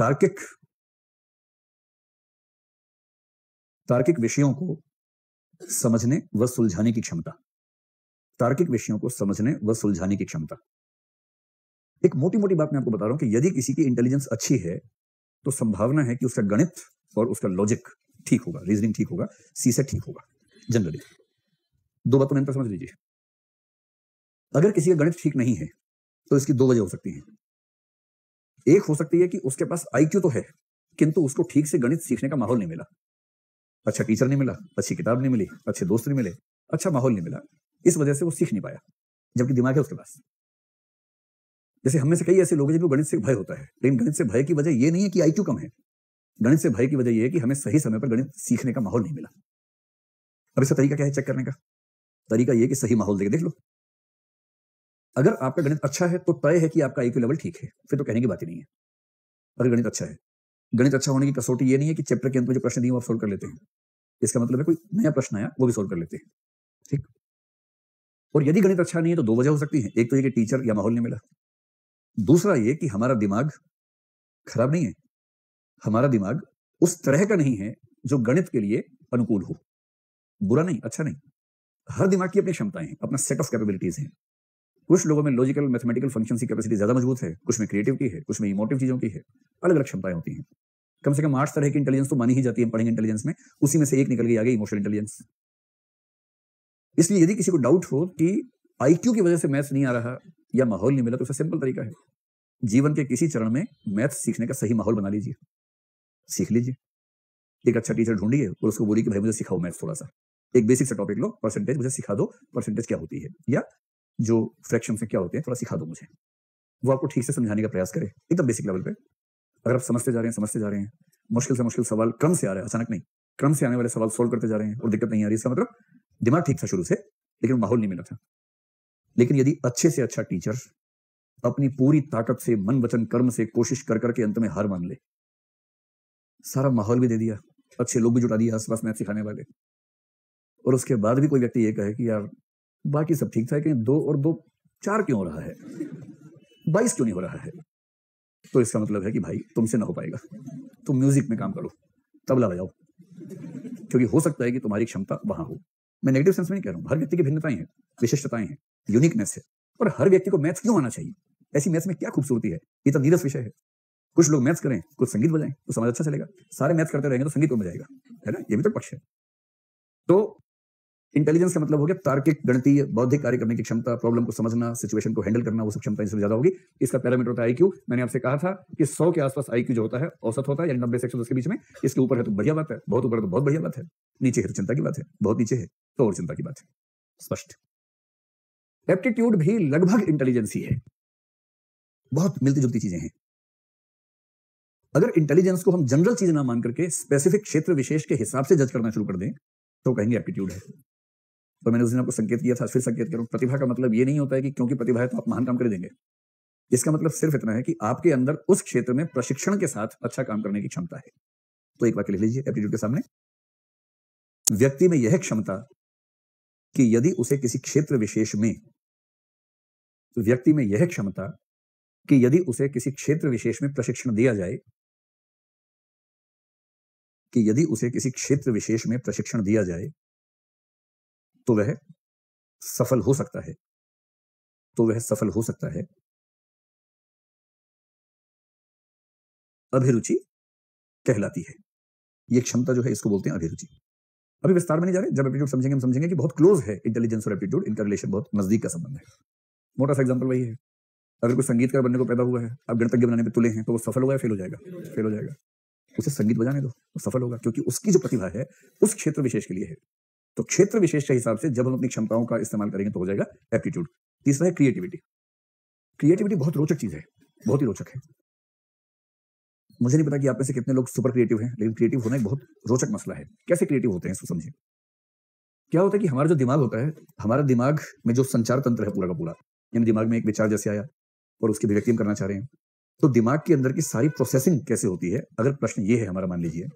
तार्किक तार्किक विषयों को समझने व सुलझाने की क्षमता। तार्किक विषयों को समझने व सुलझाने की क्षमता। एक मोटी मोटी बात मैं आपको बता रहा हूं कि यदि किसी की इंटेलिजेंस अच्छी है तो संभावना है कि उसका गणित और उसका लॉजिक ठीक होगा, रीजनिंग ठीक होगा, सीसेट ठीक होगा। जनरली दो बातों में अंतर समझ लीजिए। अगर किसी का गणित ठीक नहीं है तो इसकी दो वजह हो सकती हैं। एक हो सकती है कि उसके पास आईक्यू तो है किंतु उसको ठीक से गणित सीखने का माहौल नहीं मिला, अच्छा टीचर नहीं मिला, अच्छी किताब नहीं मिली, अच्छे दोस्त नहीं मिले, अच्छा माहौल नहीं मिला, इस वजह से वो सीख नहीं पाया, जबकि दिमाग है उसके पास। जैसे हम में से कई ऐसे लोग हैं जिनको गणित से भय होता है, लेकिन गणित से भय की वजह यह नहीं है कि आईक्यू कम है, गणित से भय की वजह यह है कि हमें सही समय पर गणित सीखने का माहौल नहीं मिला। अब इसका तरीका क्या है चेक करने का? तरीका यह कि सही माहौल देके देख लो। अगर आपका गणित अच्छा है तो तय है कि आपका आईक्यू लेवल ठीक है, फिर तो कहने की बात ही नहीं है। अगर गणित अच्छा है, गणित अच्छा होने की कसौटी ये नहीं है कि चैप्टर के अंत में जो प्रश्न दिए वो आप सोल्व कर लेते हैं, इसका मतलब है कोई नया प्रश्न आया वो भी सोल्व कर लेते हैं, ठीक। और यदि गणित अच्छा नहीं है तो दो वजह हो सकती है, एक तो ये कि टीचर या माहौल नहीं मिला, दूसरा ये कि हमारा दिमाग खराब नहीं है, हमारा दिमाग उस तरह का नहीं है जो गणित के लिए अनुकूल हो। बुरा नहीं, अच्छा नहीं, हर दिमाग की अपनी क्षमताएं हैं, अपना सेट ऑफ कैपेबिलिटीज हैं। कुछ लोगों में लॉजिकल मैथमेटिकल फंक्शन की कैपेसिटी ज्यादा मजबूत है, कुछ में क्रिएटिव की है, कुछ में इमोटिव चीजों की है, अलग अलग क्षमताएं होती हैं। कम से कम 8 तरह की इंटेलिजेंस तो मानी ही जाती है पढ़ेंगे इंटेलिजेंस में, उसी में से एक निकल गई आगे इमोशनल इंटेलिजेंस। इसलिए यदि किसी को डाउट हो कि आईक्यू की वजह से मैथ्स नहीं आ रहा या माहौल नहीं मिला तो उसका सिंपल तरीका है, जीवन के किसी चरण में मैथ्स सीखने का सही माहौल बना लीजिए, सीख लीजिए। एक अच्छा टीचर ढूंढिए और उसको बोलिए कि भाई मुझे सिखाओ मैथ्स, थोड़ा सा एक बेसिक सा टॉपिक लो, परसेंटेज मुझे सिखा दो, परसेंटेज क्या होती है या जो फ्रैक्शन से क्या होते हैं थोड़ा सिखा दो मुझे। वो आपको ठीक से समझाने का प्रयास करे एकदम बेसिक लेवल पे। अगर आप समझते जा रहे हैं, मुश्किल से मुश्किल सवाल क्रम से आ रहा है, अचानक नहीं, क्रम से आने वाले सवाल सोल्व करते जा रहे हैं और दिक्कत नहीं आ रही, इसका मतलब दिमाग ठीक था शुरू से लेकिन माहौल नहीं मिला था। लेकिन यदि अच्छे से अच्छा टीचर अपनी पूरी ताकत से मन वचन कर्म से कोशिश कर करके अंत में हार मान ले, सारा माहौल भी दे दिया, अच्छे लोग भी जुटा दिए आसपास मैथ सिखाने वाले, और उसके बाद भी कोई व्यक्ति ये कहे कि यार बाकी सब ठीक था कि 2 और 2 4 क्यों हो रहा है, 22 क्यों नहीं हो रहा है, तो इसका मतलब है कि भाई तुमसे ना हो पाएगा, तुम म्यूजिक में काम करो, तबला बजाओ, क्योंकि हो सकता है कि तुम्हारी क्षमता वहां हो। मैं नेगेटिव सेंस में नहीं कह रहा हूं, हर व्यक्ति की भिन्नताएं हैं, विशिष्टताएं हैं, यूनिकनेस है, और हर व्यक्ति को मैथ्स क्यों आना चाहिए, ऐसी मैथ्स में क्या खूबसूरती है, ये तो नीरस विषय है। कुछ लोग मैथ्स करें, कुछ संगीत बजाएं तो समझ अच्छा चलेगा, सारे मैथ्स करते रहेंगे तो संगीत को बजाएगा, है ना, ये भी तो पक्ष है। तो इंटेलिजेंस का मतलब हो गया तार्किक, गणितीय, बौद्धिक कार्य करने की क्षमता, प्रॉब्लम को समझना, सिचुएशन को हैंडल करना, वो सब क्षमता इससे ज्यादा होगी। इसका पैरामीटर होता है आईक्यू। मैंने आपसे कहा था कि 100 के आसपास आईक्यू जो होता है औसत होता है, यानी 90 से 110 के बीच में। इसके ऊपर है तो बढ़िया बात है, बहुत ऊपर है तो बहुत बढ़िया बात है, नीचे है तो चिंता की बात है, बहुत नीचे है तो और चिंता की बात है। स्पष्ट। एप्टीट्यूड भी लगभग इंटेलिजेंस ही है, बहुत मिलती जुलती चीजें हैं। अगर इंटेलिजेंस को हम जनरल चीज ना मान करके स्पेसिफिक क्षेत्र विशेष के हिसाब से जज करना शुरू कर दें तो कहेंगे एप्टीट्यूड है। और मैंने उस दिन आपको संकेत किया था, फिर संकेत करूं, प्रतिभा का मतलब ये नहीं होता है कि क्योंकि प्रतिभा है तो आप महान काम कर देंगे। इसका मतलब सिर्फ इतना है कि आपके अंदर उस क्षेत्र में प्रशिक्षण के साथ अच्छा काम करने की क्षमता है। तो एक वाक्य लिख लीजिए एप्टीट्यूड के सामने, व्यक्ति में यह क्षमता कि यदि उसे किसी क्षेत्र विशेष में, व्यक्ति में यह क्षमता कि यदि उसे किसी क्षेत्र विशेष में प्रशिक्षण दिया जाए, कि यदि उसे किसी क्षेत्र विशेष में प्रशिक्षण दिया जाए तो वह सफल हो सकता है, तो वह सफल हो सकता है। अभिरुचि कहलाती है ये क्षमता, जो है इसको बोलते हैं अभिरुचि। अभी विस्तार में नहीं जा रहे, जब एप्टीट्यूड समझेंगे हम समझेंगे कि बहुत क्लोज है इंटेलिजेंस और एप्टीट्यूड, इनका रिलेशन बहुत नजदीक का संबंध है। मोटा सा एग्जांपल वही है, अगर कोई संगीतकार बनने को पैदा हुआ है, अब गणितज्ञ बनाने में तुले हैं, तो वो सफल होगा या फेल हो जाएगा? फेल हो जाएगा। उसे संगीत बजाने दो, वो सफल होगा, क्योंकि उसकी जो प्रतिभा है उस क्षेत्र विशेष के लिए है। तो क्षेत्र विशेष के हिसाब से जब हम अपनी क्षमताओं का इस्तेमाल करेंगे तो हो जाएगा एप्टीट्यूड। तीसरा है क्रिएटिविटी। क्रिएटिविटी बहुत रोचक चीज है, बहुत ही रोचक है। मुझे नहीं पता कि आप में से कितने लोग सुपर क्रिएटिव हैं, लेकिन क्रिएटिव होना एक बहुत रोचक मसला है। कैसे क्रिएटिव होते हैं इसको समझिए। क्या होता है कि हमारा जो दिमाग होता है, हमारा दिमाग में जो संचार तंत्र है पूरा का पूरा, यानी दिमाग में एक विचार जैसे आया और उसकी अभिव्यक्ति हम करना चाह रहे हैं, तो दिमाग के अंदर की सारी प्रोसेसिंग कैसे होती है, अगर प्रश्न ये है हमारा मान लीजिए,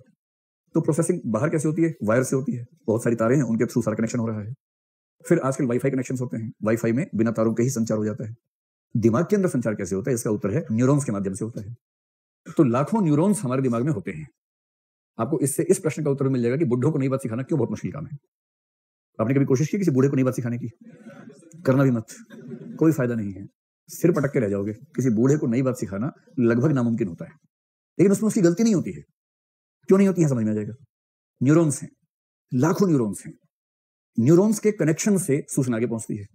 तो प्रोसेसिंग बाहर कैसे होती है? वायर से होती है, बहुत सारी तारें हैं, उनके थ्रू सारा कनेक्शन हो रहा है। फिर आजकल वाईफाई कनेक्शन होते हैं, वाईफाई में बिना तारों के ही संचार हो जाता है। दिमाग के अंदर संचार कैसे होता है? इसका उत्तर है न्यूरॉन्स के माध्यम से होता है। तो लाखों न्यूरॉन्स हमारे दिमाग में होते हैं। आपको इससे इस प्रश्न का उत्तर मिल जाएगा कि बुढ़ों को नई बात सिखाना क्यों बहुत मुश्किल काम है। आपने कभी कोशिश की किसी बूढ़े को नई बात सिखाने की? करना भी मत, कोई फायदा नहीं है, सिर पटक के रह जाओगे। किसी बूढ़े को नई बात सिखाना लगभग नामुमकिन होता है, लेकिन उसमें उसकी गलती नहीं होती है। क्यों नहीं होती है समझ में आ जाएगा। न्यूरॉन्स हैं, लाखों न्यूरॉन्स हैं। न्यूरॉन्स के कनेक्शन से सूचना आगे पहुंचती है।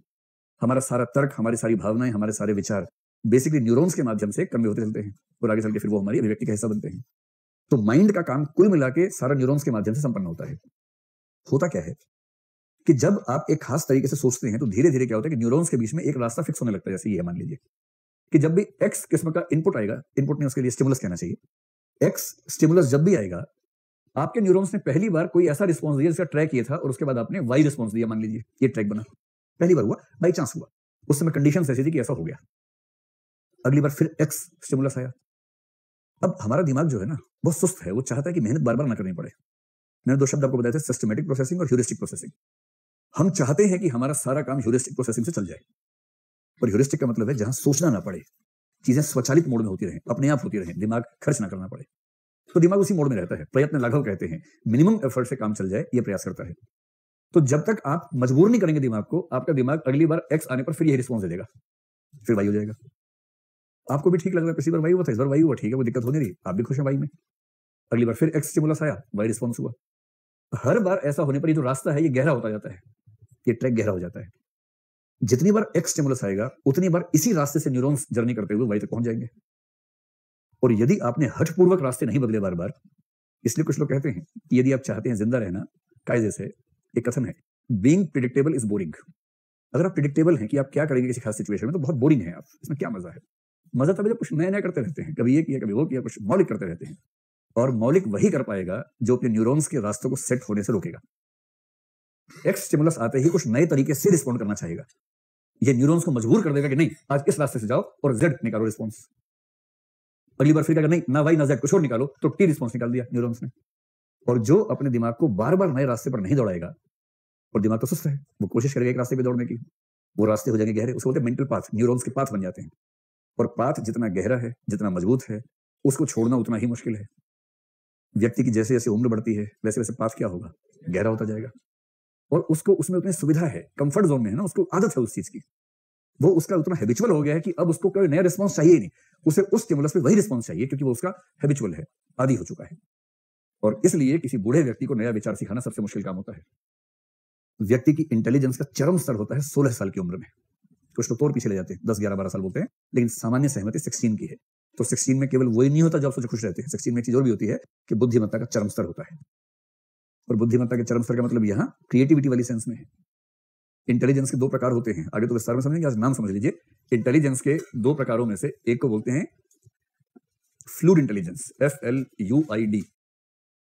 हमारा सारा तर्क, हमारी सारी भावनाएं, हमारे सारे विचार बेसिकली न्यूरॉन्स के माध्यम से कन्वे होते चलते हैं और आगे चल के फिर वो हमारी अभिव्यक्ति का हिस्सा बनते हैं। तो माइंड का काम कुल मिला के सारा न्यूरॉन्स के माध्यम से संपन्न होता है। होता क्या है कि जब आप एक खास तरीके से सोचते हैं तो धीरे धीरे क्या होता है कि न्यूरॉन्स के बीच में एक रास्ता फिक्स होने लगता है। जैसे ये मान लीजिए कि जब भी एक्स किस्म का इनपुट आएगा, इनपुट नहीं उसके लिए स्टिमुलस कहना चाहिए, एक्स स्टिमुलस जब भी आएगा, आपके न्यूरॉन्स ने पहली बार कोई ऐसा रिस्पॉन्स दिया जिसका ट्रैक ये था और उसके बाद आपने वाई रिस्पॉन्स दिया। मान लीजिए ये ट्रैक बना, पहली बार हुआ, बाई चांस हुआ, उस समय कंडीशन ऐसी थी कि ऐसा हो गया। अगली बार फिर एक्स स्टिमुलस आया। अब हमारा दिमाग जो है ना बहुत सुस्त है, वो चाहता है कि मेहनत बार बार ना करनी पड़े। मैंने दो शब्द आपको बताए थे, सिस्टमैटिक प्रोसेसिंग और ह्यूरिस्टिक प्रोसेसिंग। हम चाहते हैं कि हमारा सारा काम ह्यूरिस्टिक प्रोसेसिंग से चल जाए, और ह्यूरिस्टिक का मतलब है जहां सोचना ना पड़े, चीजें स्वचालित मोड में होती रहें, अपने आप होती रहें, दिमाग खर्च ना करना पड़े। तो दिमाग उसी मोड में रहता है, प्रयत्न लाघव कहते हैं, मिनिमम एफर्ट से काम चल जाए ये प्रयास करता है। तो जब तक आप मजबूर नहीं करेंगे दिमाग को, आपका दिमाग अगली बार एक्स आने पर फिर यही रिस्पॉन्स दे देगा, फिर वाई हो जाएगा। आपको भी ठीक लग रहा है, पिछली बार वाई हुआ था, इस बार वाई हुआ, ठीक है, वो दिक्कत हो नहीं रही, आप भी खुश हैं वाई में। अगली बार फिर एक्स स्टिमुलस आया, वाई रिस्पॉन्स हुआ। हर बार ऐसा होने पर ये जो रास्ता है ये गहरा होता जाता है, ये ट्रैक गहरा हो जाता है। जितनी बार एक्स स्टिमुलस आएगा उतनी बार इसी रास्ते से न्यूरॉन्स जर्नी करते हुए वाई तक पहुंच जाएंगे। और यदि आपने हठपूर्वक रास्ते नहीं बदले बार बार, इसलिए कुछ लोग कहते हैं कि यदि आप चाहते हैं जिंदा रहना कायदे से, एक कथन है, बीइंग प्रिडिक्टेबल इज बोरिंग। अगर आप प्रिडिक्टेबल हैं कि आप क्या करेंगे किसी खास सिचुएशन में, तो बहुत बोरिंग है आप, इसमें क्या मजा है? मजा तब जब कुछ नया नया करते रहते हैं, कभी ये किया कभी वो किया, कुछ मौलिक करते रहते हैं। और मौलिक वही कर पाएगा जो अपने न्यूरॉन्स के रास्तों को सेट होने से रोकेगा। एक्स स्टिमुलस आते ही कुछ नए तरीके से रिस्पॉन्ड करना चाहेगा, ये न्यूरॉन्स को मजबूर कर देगा कि नहीं आज इस रास्ते से जाओ और जेड निकालो रिस्पॉन्स। अगली बार फिर क्या, नहीं ना वाई ना जेड कुछ और निकालो, तो टी रिस्पॉन्स निकाल दिया न्यूरॉन्स ने। और जो अपने दिमाग को बार बार नए रास्ते पर नहीं दौड़ाएगा, और दिमाग तो सुस्त है, वो कोशिश करेगा एक रास्ते पे दौड़ने की, वो रास्ते हो जाएंगे गहरे, उसको बोलते हैं मेंटल पाथ, न्यूरॉन्स के पाथ बन जाते हैं। और पाथ जितना गहरा है, जितना मजबूत है, उसको छोड़ना उतना ही मुश्किल है। व्यक्ति की जैसे जैसे उम्र बढ़ती है वैसे वैसे पाथ क्या होगा, गहरा होता जाएगा। और उसको उसमें उतनी सुविधा है, कंफर्ट जोन में है ना, उसको आदत है उस चीज की, वो उसका उतना हैबिचुअल हो गया है कि अब उसको कोई नया रिस्पॉन्स चाहिए ही नहीं, उसे उस स्टिमुलस पे वही रिस्पॉन्स चाहिए, क्योंकि वो उसका हैबिचुअल है, आदी हो चुका है। और इसलिए किसी बूढ़े व्यक्ति को नया विचार सिखाना सबसे मुश्किल काम होता है। व्यक्ति की इंटेलिजेंस का चरम स्तर होता है 16 साल की उम्र में। कुछ लोग तो और पीछे ले जाते हैं, 10, 11, 12 साल बोलते हैं, लेकिन सामान्य सहमति 16 की है। तो 16 में केवल वही नहीं होता जो आप सोच खुश रहते हैं, 16 में एक चीज और भी होती है कि बुद्धिमत्ता का चरम स्तर होता है। और बुद्धिमत्ता के चरम स्तर का मतलब यहाँ क्रिएटिविटी वाली सेंस में है। इंटेलिजेंस के दो प्रकार होते हैं, आगे तो विस्तार में समझेंगे, आज नाम समझ लीजिए। इंटेलिजेंस के दो प्रकारों में से एक को बोलते हैं फ्लूइड इंटेलिजेंस, FLUID,